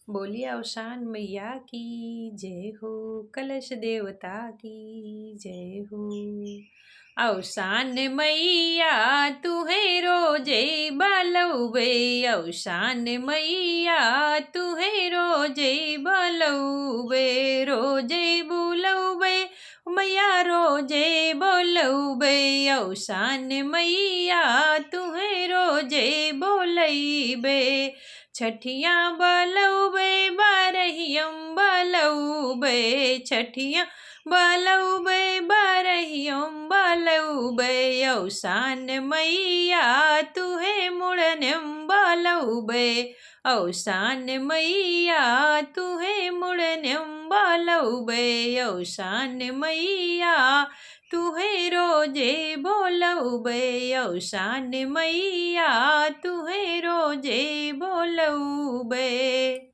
बोलिए अवसान मैया की जय हो, कलश देवता की जय हो। अवसान मैया तुहे रोजे बलौबे, अवसान मैया तुहे रोजे बलौबे, रोजे बुलौबे मैया रोजे बोलौबे, अवसान मैया तुहे रोजे बोलैबे। छठिया बलौबे बारहियम बलौबे, छठिया बलौबे बारहियम बलौबे, अवसान मैया तुहे मुड़नम बलौबे, अवसान मैया तुहे मुड़नम बलौबे, अवसान मैया तुहे रोजे बोलौबे, अवसान मैया तुहे रोजे बोलौबे।